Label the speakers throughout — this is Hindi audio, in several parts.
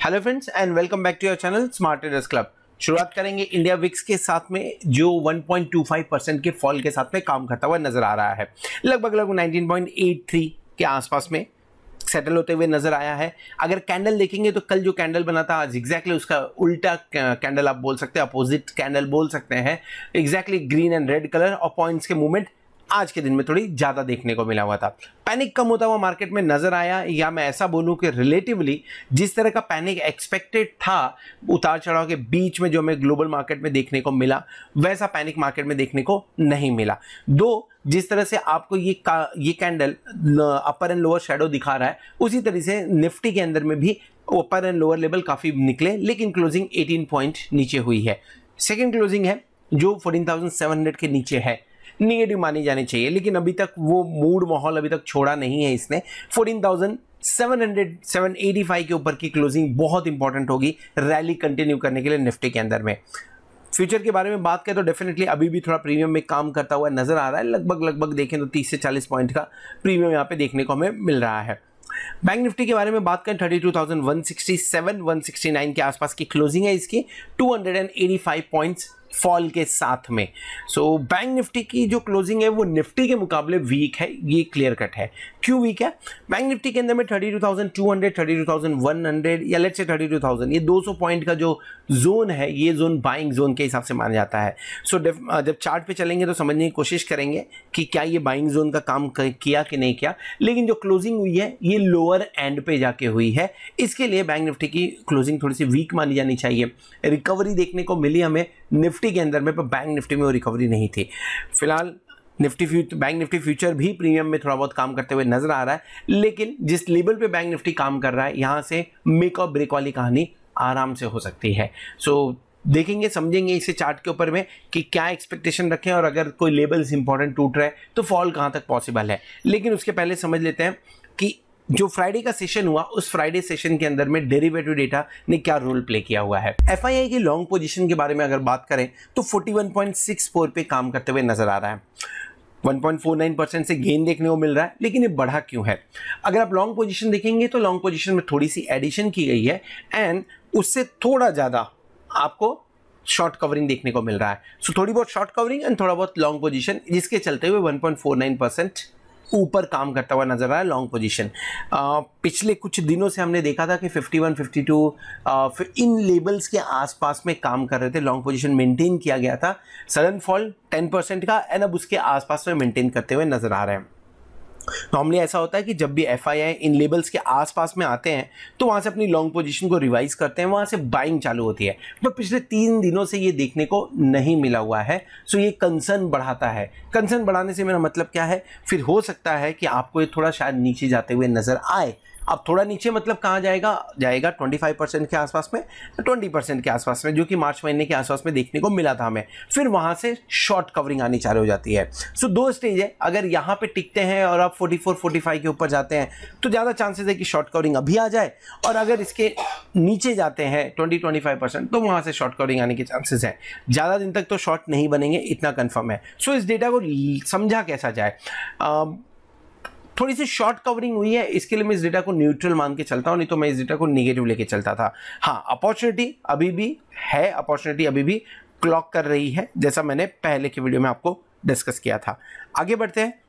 Speaker 1: Hello friends and welcome back to your channel smart traders club. शुरुआत करेंगे इंडिया विक्स के साथ में जो 1.25% के फॉल के साथ में काम करता हुआ नजर आ रहा है। लगभग 19.83 के आसपास में सेटल होते हुए नजर आया है। अगर कैंडल देखेंगे तो कल जो कैंडल बना था आज एग्जैक्टली उसका उल्टा कैंडल आप बोल सकते हैं, अपोजिट कैंडल बोल सकते हैं। Exactly green and red colour और पॉइंट्स के मूवमेंट आज के दिन में थोड़ी ज्यादा देखने को मिला हुआ था। पैनिक कम होता हुआ मार्केट में नजर आया, या मैं ऐसा बोलूं कि रिलेटिवली जिस तरह का पैनिक एक्सपेक्टेड था उतार चढ़ाव के बीच में जो हमें ग्लोबल मार्केट में देखने को मिला, वैसा पैनिक मार्केट में देखने को नहीं मिला। दो जिस तरह से आपको ये candle upper and lower shadow दिखा रहा है, उसी तरह से निफ्टी के अंदर में भी अपर एंड लोअर लेवल काफी निकले, लेकिन क्लोजिंग 18 पॉइंट नीचे हुई है। सेकेंड क्लोजिंग है जो 14,700 के नीचे है, निगेटिव मानी जानी चाहिए, लेकिन अभी तक वो मूड माहौल अभी तक छोड़ा नहीं है इसने। 14,785 के ऊपर की क्लोजिंग बहुत इंपॉर्टेंट होगी रैली कंटिन्यू करने के लिए निफ्टी के अंदर में। फ्यूचर के बारे में बात करें तो डेफिनेटली अभी भी थोड़ा प्रीमियम में काम करता हुआ नजर आ रहा है। लगभग देखें तो 30 से 40 पॉइंट का प्रीमियम यहाँ पे देखने को हमें मिल रहा है। बैंक निफ्टी के बारे में बात करें 32,167-169 के आसपास की क्लोजिंग है इसकी, 285 पॉइंट्स फॉल के साथ में। सो बैंक निफ्टी की जो क्लोजिंग है वो निफ्टी के मुकाबले वीक है, ये क्लियर कट है। क्यों वीक है? बैंक निफ्टी के अंदर में 32,200, 32,100 या लेट्स से 32,000, ये 200 पॉइंट का जो जोन है, ये जोन बाइंग जोन के हिसाब से माना जाता है। सो जब चार्ट पे चलेंगे तो समझने की कोशिश करेंगे कि क्या ये बाइंग जोन का काम किया कि नहीं किया, लेकिन जो क्लोजिंग हुई है ये लोअर एंड पे जाके हुई है। इसके लिए बैंक निफ्टी की क्लोजिंग थोड़ी सी वीक मानी जानी चाहिए। रिकवरी देखने को मिली हमें निफ्टी के अंदर में, पर बैंक निफ्टी में वो रिकवरी नहीं थी। फिलहाल बैंक निफ्टी फ्यूचर भी प्रीमियम में थोड़ा बहुत काम करते हुए नजर आ रहा है, लेकिन जिस लेवल पे बैंक निफ्टी काम कर रहा है यहां से मेक और ब्रेक वाली कहानी आराम से हो सकती है। सो देखेंगे समझेंगे इसे चार्ट के ऊपर में कि क्या एक्सपेक्टेशन रखें, और अगर कोई लेवल्स इंपॉर्टेंट टूट रहा है तो फॉल कहां तक पॉसिबल है। लेकिन उसके पहले समझ लेते हैं कि जो फ्राइडे का सेशन हुआ उस फ्राइडे सेशन के अंदर में डेरिवेटिव डेटा ने क्या रोल प्ले किया हुआ है। एफआईआई की लॉन्ग पोजीशन के बारे में अगर बात करें तो 41.64 पे काम करते हुए नजर आ रहा है। 1.49% से गेन देखने को मिल रहा है, लेकिन ये बढ़ा क्यों है? अगर आप लॉन्ग पोजीशन देखेंगे तो लॉन्ग पोजीशन में थोड़ी सी एडिशन की गई है एंड उससे थोड़ा ज्यादा आपको शॉर्ट कवरिंग देखने को मिल रहा है। सो थोड़ी बहुत शॉर्ट कवरिंग एंड थोड़ा बहुत लॉन्ग पोजीशन, जिसके चलते हुए 1.49% ऊपर काम करता हुआ नजर आ रहा है लॉन्ग पोजीशन। पिछले कुछ दिनों से हमने देखा था कि 51, 52 इन लेवल्स के आसपास में काम कर रहे थे, लॉन्ग पोजीशन मेंटेन किया गया था। सडन फॉल 10% का एंड अब उसके आसपास में मेंटेन करते हुए नजर आ रहे हैं। नॉर्मली ऐसा होता है कि जब भी एफआईआई इन लेवल्स के आसपास में आते हैं तो वहां से अपनी लॉन्ग पोजीशन को रिवाइज करते हैं, वहां से बाइंग चालू होती है, पर पिछले 3 दिनों से ये देखने को नहीं मिला हुआ है। सो ये कंसर्न बढ़ाता है। कंसर्न बढ़ाने से मेरा मतलब क्या है? फिर हो सकता है कि आपको ये थोड़ा शायद नीचे जाते हुए नजर आए। अब थोड़ा नीचे मतलब कहाँ जाएगा 25% के आसपास में, 20% के आसपास में, जो कि मार्च महीने के आसपास में देखने को मिला था हमें। फिर वहां से शॉर्ट कवरिंग आनी चालू हो जाती है। सो 2 स्टेज है, अगर यहाँ पे टिकते हैं और आप 44, 45 के ऊपर जाते हैं तो ज़्यादा चांसेस है कि शॉर्ट कवरिंग अभी आ जाए, और अगर इसके नीचे जाते हैं 20-25% तो वहां से शॉर्ट कवरिंग आने के चांसेस है। ज़्यादा दिन तक तो शॉर्ट नहीं बनेंगे, इतना कन्फर्म है। सो इस डेटा को समझा कैसा जाए? थोड़ी सी शॉर्ट कवरिंग हुई है, इसके लिए मैं इस डेटा को न्यूट्रल मान के चलता हूं, नहीं तो मैं इस डेटा को नेगेटिव लेके चलता था। हाँ, अपॉर्चुनिटी अभी भी है, अपॉर्चुनिटी अभी भी क्लॉक कर रही है, जैसा मैंने पहले की वीडियो में आपको डिस्कस किया था। आगे बढ़ते हैं।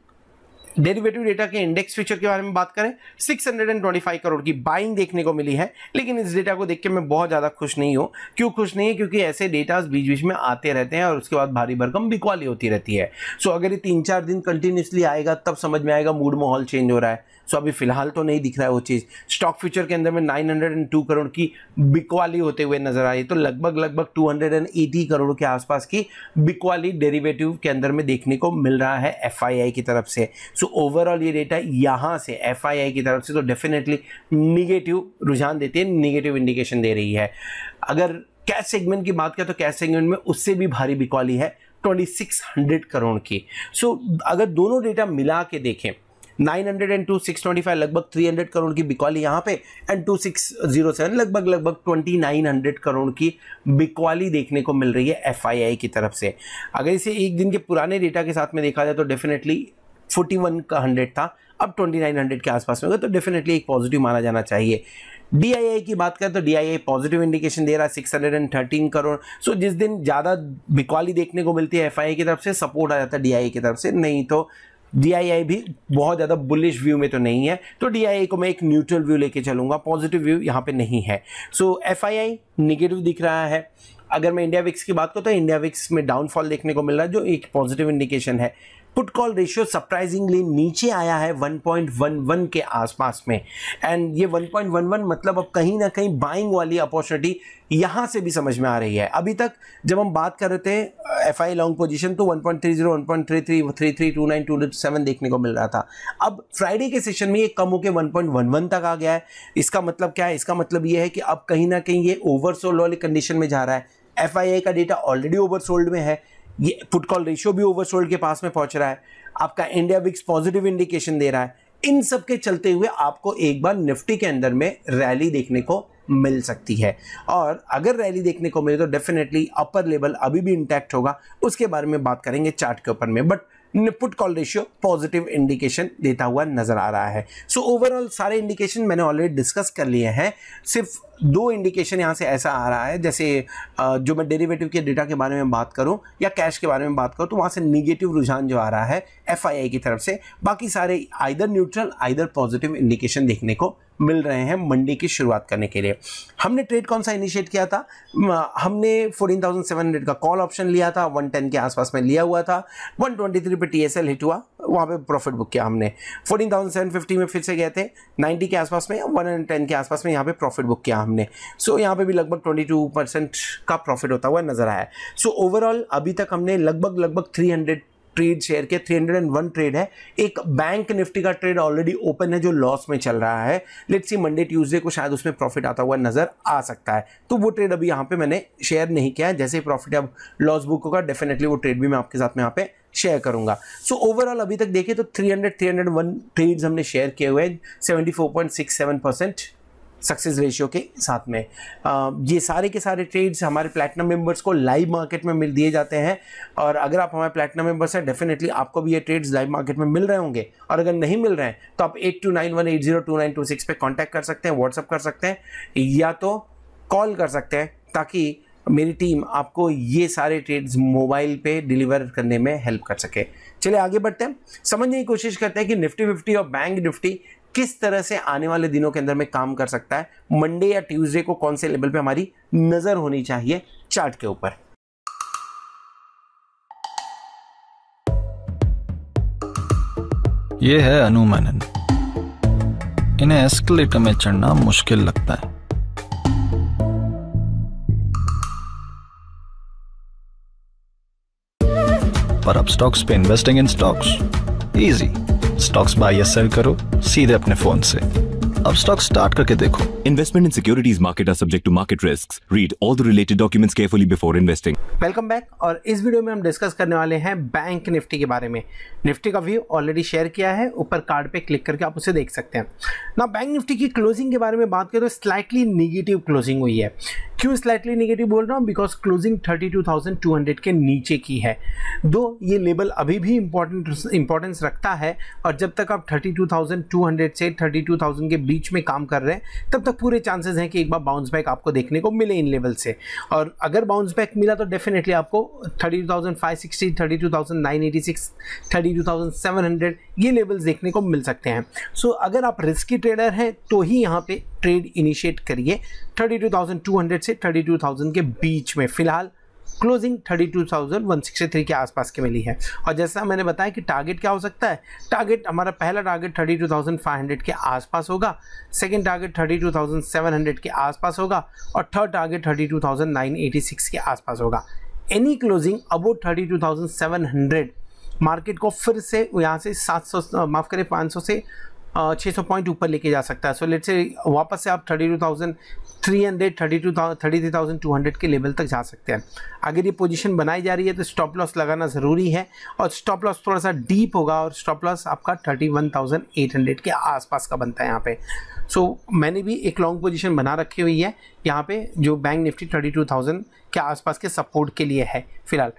Speaker 1: डेरिवेटिव डेटा के इंडेक्स फ्यूचर के बारे में बात करें, 625 करोड़ की बाइंग देखने को मिली है, लेकिन इस डेटा को देख के मैं बहुत ज़्यादा खुश नहीं हूँ। क्यों खुश नहीं है? क्योंकि ऐसे डेटास बीच बीच में आते रहते हैं और उसके बाद भारी भरकम बिकवाली होती रहती है। सो अगर ये 3-4 दिन कंटिन्यूसली आएगा तब समझ में आएगा मूड माहौल चेंज हो रहा है। सो अभी फिलहाल तो नहीं दिख रहा है वो चीज़। स्टॉक फ्यूचर के अंदर में 902 करोड़ की बिकवाली होते हुए नजर आ रही है, तो लगभग 280 करोड़ के आसपास की बिकवाली डेरिवेटिव के अंदर में देखने को मिल रहा है एफआईआई की तरफ से। सो ओवरऑल ये डेटा यहाँ से एफआईआई की तरफ से तो डेफिनेटली निगेटिव रुझान देती है, निगेटिव इंडिकेशन दे रही है। अगर कैश सेगमेंट की बात करें तो कैश सेगमेंट में उससे भी भारी बिकवाली है 2600 करोड़ की। सो अगर दोनों डेटा मिला के देखें, 902, 625 लगभग 300 करोड़ की बिकवाली यहाँ पे एंड 2607 लगभग 2900 करोड़ की बिकवाली देखने को मिल रही है एफआईआई की तरफ से। अगर इसे एक दिन के पुराने डेटा के साथ में देखा जाए तो डेफिनेटली 41 का 100 था, अब 2900 के आसपास में होगा, तो डेफिनेटली एक पॉजिटिव माना जाना चाहिए। DII की बात करें तो DII पॉजिटिव इंडिकेशन दे रहा है 613 करोड़। सो जिस दिन ज़्यादा बिकवाली देखने को मिलती है FII की तरफ से, सपोर्ट आ जाता है DII की तरफ से, नहीं तो DII भी बहुत ज़्यादा बुलिश व्यू में तो नहीं है, तो DII को मैं एक न्यूट्रल व्यू लेके चलूँगा, पॉजिटिव व्यू यहाँ पे नहीं है। सो FII निगेटिव दिख रहा है। अगर मैं इंडिया विक्स की बात करूँ तो इंडिया विक्स में डाउनफॉल देखने को मिल रहा है, जो एक पॉजिटिव इंडिकेशन है। पुट कॉल रेशियो सरप्राइजिंगली नीचे आया है 1.11 के आसपास में, एंड ये 1.11 मतलब अब कहीं ना कहीं बाइंग वाली अपॉर्चुनिटी यहाँ से भी समझ में आ रही है। अभी तक जब हम बात कर रहे थे FI लॉन्ग पोजीशन तो 1.30, 1.33, 33, 29, 27 देखने को मिल रहा था। अब फ्राइडे के सेशन में ये कम होकर 1.11 तक आ गया है। इसका मतलब क्या है? इसका मतलब ये है कि अब कहीं ना कहीं ये ओवरसोल्ड वाली कंडीशन में जा रहा है। FII का डेटा ऑलरेडी ओवरसोल्ड में है, ये पुट कॉल रेशियो भी ओवरसोल्ड के पास में पहुंच रहा है, आपका इंडिया विक्स पॉजिटिव इंडिकेशन दे रहा है। इन सब के चलते हुए आपको एक बार निफ्टी के अंदर में रैली देखने को मिल सकती है, और अगर रैली देखने को मिले तो डेफिनेटली अपर लेवल अभी भी इंटैक्ट होगा, उसके बारे में बात करेंगे चार्ट के ऊपर में। But put call ratio positive indication देता हुआ नजर आ रहा है। सो ओवरऑल सारे इंडिकेशन मैंने ऑलरेडी डिस्कस कर लिए हैं, सिर्फ 2 इंडिकेशन यहाँ से ऐसा आ रहा है, जैसे जो मैं डेरिवेटिव के डेटा के बारे में बात करूँ या कैश के बारे में बात करूँ तो वहाँ से निगेटिव रुझान जो आ रहा है FII की तरफ से, बाकी सारे either neutral either positive indication देखने को मिल रहे हैं मंडे की शुरुआत करने के लिए। हमने ट्रेड कौन सा इनिशिएट किया था? हमने 14,700 का कॉल ऑप्शन लिया था, 110 के आसपास में लिया हुआ था, 123 पे TSL हिट हुआ, वहाँ पे प्रॉफिट बुक किया हमने। 14,750 में फिर से गए थे, 90 के आसपास में, 110 के आसपास में यहाँ पे प्रॉफिट बुक किया हमने। सो यहाँ पे भी लगभग 22% का प्रॉफिट होता हुआ नजर आया। सो ओवरऑल अभी तक हमने लगभग 300 ट्रेड शेयर के, 301 ट्रेड है। एक बैंक निफ्टी का ट्रेड ऑलरेडी ओपन है जो लॉस में चल रहा है। लेट्स सी मंडे ट्यूसडे को शायद उसमें प्रॉफिट आता हुआ नजर आ सकता है, तो वो ट्रेड अभी यहाँ पे मैंने शेयर नहीं किया है। जैसे ही प्रॉफिट अब लॉस बुक होगा डेफिनेटली वो ट्रेड भी मैं आपके साथ में यहाँ पे शेयर करूंगा। सो ओवरऑल अभी तक देखें तो 301 ट्रेड्स हमने शेयर किए हुए हैं, 74.67% सक्सेस रेशियो के साथ में। ये सारे के सारे ट्रेड्स हमारे प्लैटिनम मेंबर्स को लाइव मार्केट में मिल दिए जाते हैं, और अगर आप हमारे प्लैटिनम मेंबर्स हैं डेफिनेटली आपको भी ये ट्रेड्स लाइव मार्केट में मिल रहे होंगे, और अगर नहीं मिल रहे हैं तो आप 8291802926 पे कांटेक्ट कर सकते हैं, व्हाट्सअप कर सकते हैं या तो कॉल कर सकते हैं, ताकि मेरी टीम आपको ये सारे ट्रेड्स मोबाइल पे डिलीवर करने में हेल्प कर सके। चलिए आगे बढ़ते हैं, समझने की कोशिश करते हैं कि निफ्टी 50 और बैंक निफ्टी किस तरह से आने वाले दिनों के अंदर में काम कर सकता है। मंडे या ट्यूसडे को कौन से लेवल पे हमारी नजर होनी चाहिए चार्ट के ऊपर।
Speaker 2: ये है अनु मेनन, इन्हें एस्केलेटर में चढ़ना मुश्किल लगता है। पर अब स्टॉक्स पे investing in stocks easy. Stocks buy या सेल करो सीधे अपने फोन से। अब स्टॉक स्टार्ट करके देखो।
Speaker 3: Investment in securities market are subject to market risks. Read all the related documents carefully before investing.
Speaker 1: Welcome back, और इस वीडियो में हम डिस्कस करने वाले हैं बैंक निफ्टी के बारे में। निफ्टी का व्यू ऑलरेडी शेयर किया है, ऊपर कार्ड पे क्लिक करके आप उसे देख सकते हैं ना। बैंक निफ्टी की क्लोजिंग के बारे में बात करें तो स्लाइटली निगेटिव क्लोजिंग हुई है। क्यों स्लाइटली निगेटिव बोल रहा हूँ? बिकॉज क्लोजिंग 32,200 के नीचे की है। दो ये लेवल अभी भी इंपॉर्टेंस रखता है, और जब तक आप 32,200 से 32,000 के बीच में काम कर रहे हैं तब तक पूरे चांसेस हैं कि एक बार बाउंस बैक आपको देखने को मिले इन लेवल से। और अगर बाउंस बैक मिला तो डेफिनेटली आपको 32,560, 32,986, 32,700 ये लेवल्स देखने को मिल सकते हैं। सो अगर आप रिस्की ट्रेडर हैं तो ही यहाँ पे ट्रेड इनिशिएट करिए 32,200 से 32,000 के बीच में। फिलहाल क्लोजिंग 32,163 के आसपास के मिली है, और जैसा मैंने बताया कि टारगेट क्या हो सकता है। टारगेट हमारा पहला टारगेट 32,500 के आसपास होगा, सेकंड टारगेट 32,700 के आसपास होगा, और थर्ड टारगेट 32,986 के आसपास होगा। एनी क्लोजिंग अबाउट 32,700 मार्केट को फिर से यहाँ से 500 से 600 पॉइंट ऊपर लेके जा सकता है। सो लेट्स से वापस से आप 32,300, 33,200 के लेवल तक जा सकते हैं। अगर ये पोजीशन बनाई जा रही है तो स्टॉप लॉस लगाना ज़रूरी है, और स्टॉप लॉस थोड़ा सा डीप होगा, और स्टॉप लॉस आपका 31,800 के आसपास का बनता है यहाँ पे। सो मैंने भी एक लॉन्ग पोजीशन बना रखी हुई है यहाँ पे, जो बैंक निफ्टी 32,000 के आसपास के सपोर्ट के लिए है फिलहाल।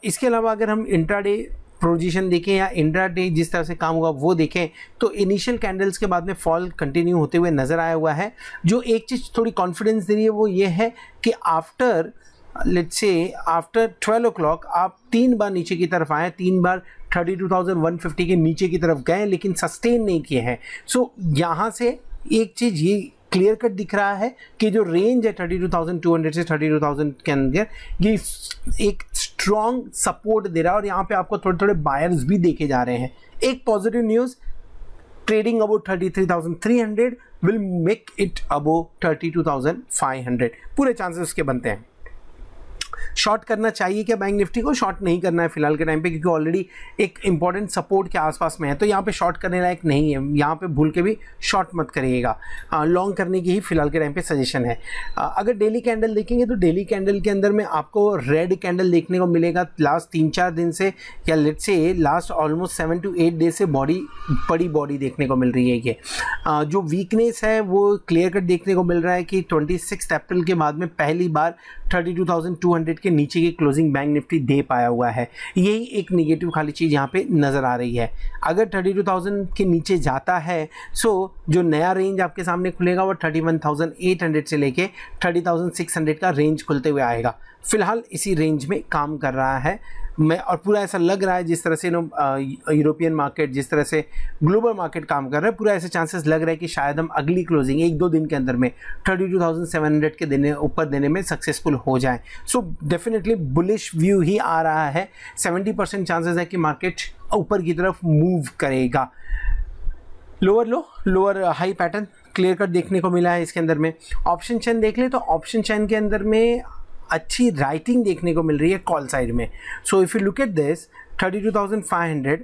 Speaker 1: इसके अलावा अगर हम इंट्राडे पोजीशन देखें या इंट्राडे जिस तरह से काम हुआ वो देखें तो इनिशियल कैंडल्स के बाद में फॉल कंटिन्यू होते हुए नज़र आया हुआ है। जो एक चीज़ थोड़ी कॉन्फिडेंस दे रही है वो ये है कि after let's say after 12 o'clock आप 3 बार नीचे की तरफ आए, 3 बार 32,150 के नीचे की तरफ गए लेकिन सस्टेन नहीं किए हैं। सो यहाँ से एक चीज़ ये क्लियर कट दिख रहा है कि जो रेंज है 32,200 से 32,000 के अंदर ये एक स्ट्रॉन्ग सपोर्ट दे रहा है और यहाँ पे आपको थोड़े थोड़े बायर्स भी देखे जा रहे हैं। एक positive news, trading about 33,300 will make it about 32,500, पूरे चांसेस उसके बनते हैं। शॉर्ट करना चाहिए क्या बैंक निफ्टी को? शॉर्ट नहीं करना है फिलहाल के टाइम पे क्योंकि ऑलरेडी एक इंपॉर्टेंट सपोर्ट के आसपास में है, तो यहाँ पे शॉर्ट करने लायक नहीं है। यहाँ पे भूल के भी शॉर्ट मत करिएगा, लॉन्ग करने की ही फिलहाल के टाइम पे सजेशन है। अगर डेली कैंडल देखेंगे तो डेली कैंडल के अंदर में आपको रेड कैंडल देखने को मिलेगा लास्ट 3-4 दिन से, या let's say last almost 7 to 8 days से बड़ी बॉडी देखने को मिल रही है। ये जो वीकनेस है वो क्लियर कट देखने को मिल रहा है कि 26 अप्रैल के बाद में पहली बार 32,200 के नीचे की क्लोजिंग बैंक निफ्टी दे पाया हुआ है। यही एक नेगेटिव खाली चीज़ यहाँ पे नज़र आ रही है। अगर 32,000 के नीचे जाता है सो जो नया रेंज आपके सामने खुलेगा वो 31,800 से लेके 30,600 का रेंज खुलते हुए आएगा। फिलहाल इसी रेंज में काम कर रहा है मैं, और पूरा ऐसा लग रहा है जिस तरह से यूरोपियन मार्केट, जिस तरह से ग्लोबल मार्केट काम कर रहा है, पूरा ऐसे चांसेस लग रहा है कि शायद हम अगली क्लोजिंग 1-2 दिन के अंदर में 32,700 के ऊपर देने में सक्सेसफुल हो जाए। सो डेफिनेटली बुलिश व्यू ही आ रहा है। 70% चांसेस है कि मार्केट ऊपर की तरफ मूव करेगा। लोअर लो lower high pattern clear cut देखने को मिला है इसके अंदर में। ऑप्शन चेन देख ले तो ऑप्शन चेन के अंदर में अच्छी राइटिंग देखने को मिल रही है कॉल साइड में। So if you look at this 32,500,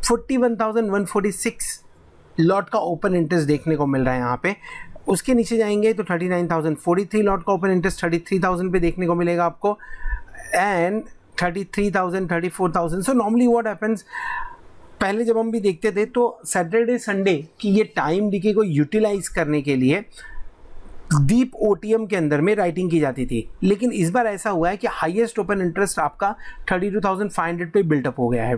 Speaker 1: 41,146 lot का ओपन इंटरेस्ट देखने को मिल रहा है यहाँ पे। उसके नीचे जाएंगे तो 39,043 लॉट का ओपन इंटरेस्ट 33,000 पे देखने को मिलेगा आपको, and 33,000, 34,000। So normally what happens, पहले जब हम भी देखते थे तो सैटरडे संडे की ये टाइम डीके को यूटिलाइज करने के लिए डीप ओटीएम के अंदर में राइटिंग की जाती थी, लेकिन इस बार ऐसा हुआ है कि हाईएस्ट ओपन इंटरेस्ट आपका 32,500 पे बिल्टअप हो गया है,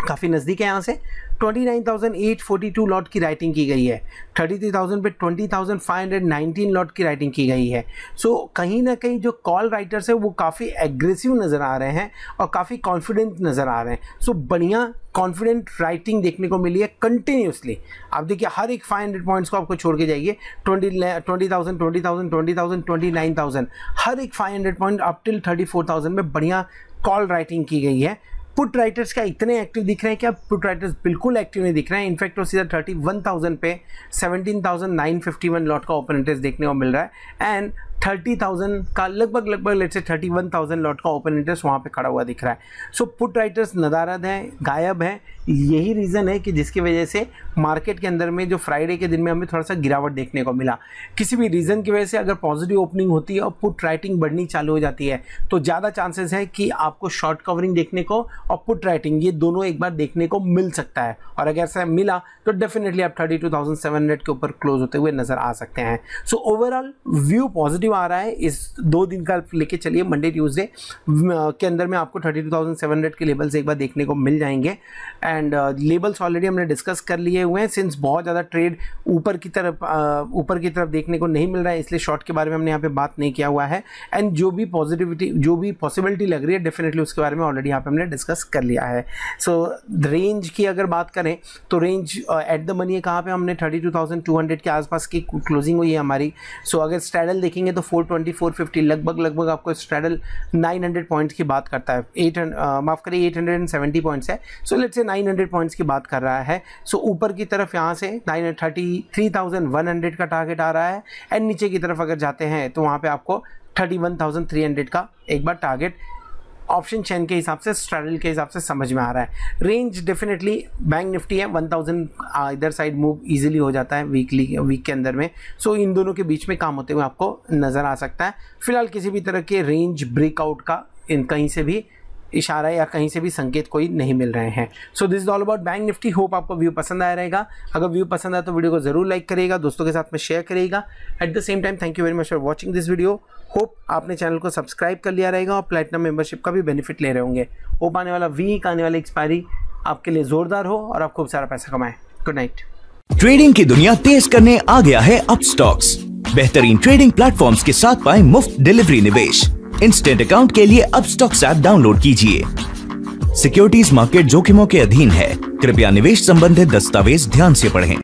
Speaker 1: काफ़ी नज़दीक है यहाँ से। 29,842 लॉट की राइटिंग की गई है, 33,000 पे 20,519 लॉट की राइटिंग की गई है। सो कहीं ना कहीं जो कॉल राइटर्स है वो काफ़ी एग्रेसिव नज़र आ रहे हैं और काफ़ी कॉन्फिडेंट नज़र आ रहे हैं। सो बढ़िया कॉन्फिडेंट राइटिंग देखने को मिली है कंटिन्यूसली। आप देखिए हर एक 500 पॉइंट्स को आपको छोड़ के जाइए, 20,000, 20,000, 20,000, 29,000, हर एक 500 पॉइंट अप टिल 34,000 में बढ़िया कॉल राइटिंग की गई है। पुट राइटर्स क्या इतने एक्टिव दिख रहे हैं? क्या पुट राइटर्स बिल्कुल एक्टिव नहीं दिख रहे हैं। इनफैक्ट वो सीधा 31,000 पे 17,951 लॉट का ओपन इंटरेस्ट देखने को मिल रहा है, एंड 30,000 का लगभग लेट्स से 31,000 लॉट का ओपन इंटरेस्ट वहाँ पे खड़ा हुआ दिख रहा है। सो पुट राइटर्स नदारद हैं, गायब हैं। यही रीज़न है कि जिसकी वजह से मार्केट के अंदर में जो फ्राइडे के दिन में हमें थोड़ा सा गिरावट देखने को मिला। किसी भी रीज़न की वजह से अगर पॉजिटिव ओपनिंग होती है और पुट राइटिंग बढ़नी चालू हो जाती है तो ज़्यादा चांसेस है कि आपको शॉर्ट कवरिंग देखने को और पुट राइटिंग ये दोनों एक बार देखने को मिल सकता है, और अगर ऐसा मिला तो डेफिनेटली आप 32,700 के ऊपर क्लोज होते हुए नज़र आ सकते हैं। सो ओवरऑल व्यू पॉजिटिव आ रहा है। इस 2 दिन का लेके चलिए, मंडे ट्यूसडे के अंदर में आपको 32,700 के लेवल्स एक बार देखने को मिल जाएंगे, एंड लेवल्स ऑलरेडी हमने डिस्कस कर लिए हुए हैं। सिंस बहुत ज़्यादा ट्रेड ऊपर की तरफ देखने को नहीं मिल रहा है, इसलिए शॉर्ट के बारे में हमने यहाँ पे बात नहीं किया हुआ है, एंड जो भी पॉसिबिलिटी लग रही है डेफिनेटली उसके बारे में ऑलरेडी यहाँ पे हमने डिस्कस कर लिया है। सो रेंज की अगर बात करें तो रेंज एट द मनी है कहाँ पे, हमने 32,200 के आसपास की क्लोजिंग हुई है हमारी। सो अगर स्ट्रैडल देखेंगे तो 420, 450 लगभग आपको स्ट्रैडल 900 पॉइंट्स की बात करता है, 870 पॉइंट्स है। सो लेट्स से 900 पॉइंट्स की बात कर रहा है। सो ऊपर की तरफ यहाँ से 33,100 का टारगेट आ रहा है, एंड नीचे की तरफ अगर जाते हैं तो वहाँ पे आपको 31,300 का एक बार टारगेट ऑप्शन चेन के हिसाब से, स्ट्रैडल के हिसाब से समझ में आ रहा है। रेंज डेफिनेटली बैंक निफ्टी है 1,000 इधर साइड मूव इजीली हो जाता है वीक के अंदर में। सो इन दोनों के बीच में काम होते हुए आपको नज़र आ सकता है। फिलहाल किसी भी तरह के रेंज ब्रेकआउट का कहीं से भी इशारा या कहीं से भी संकेत कोई नहीं मिल रहे हैं। So this is all about bank Nifty. Hope आपको व्यू पसंद आया रहेगा। अगर व्यू पसंद आया तो वीडियो को जरूर लाइक करिएगा, दोस्तों के साथ में शेयर करिएगा। At the same time thank you very much for watching this video. Hope आपने चैनल को सब्सक्राइब कर लिया रहेगा और प्लेटिनम मेंबरशिप का भी बेनिफिट ले रहे होंगे। होप आने वाला वीक, आने वाली एक्सपायरी आपके लिए जोरदार हो और आप खूब सारा पैसा कमाएं। Good night.
Speaker 4: ट्रेडिंग की दुनिया तेज करने आ गया है अपस्टॉक्स। बेहतरीन ट्रेडिंग प्लेटफॉर्म्स के साथ पाएं मुफ्त डिलीवरी निवेश। इंस्टेंट अकाउंट के लिए अपस्टॉक्स ऐप डाउनलोड कीजिए। सिक्योरिटीज मार्केट जोखिमों के अधीन है, कृपया निवेश संबंधित दस्तावेज ध्यान से पढ़ें।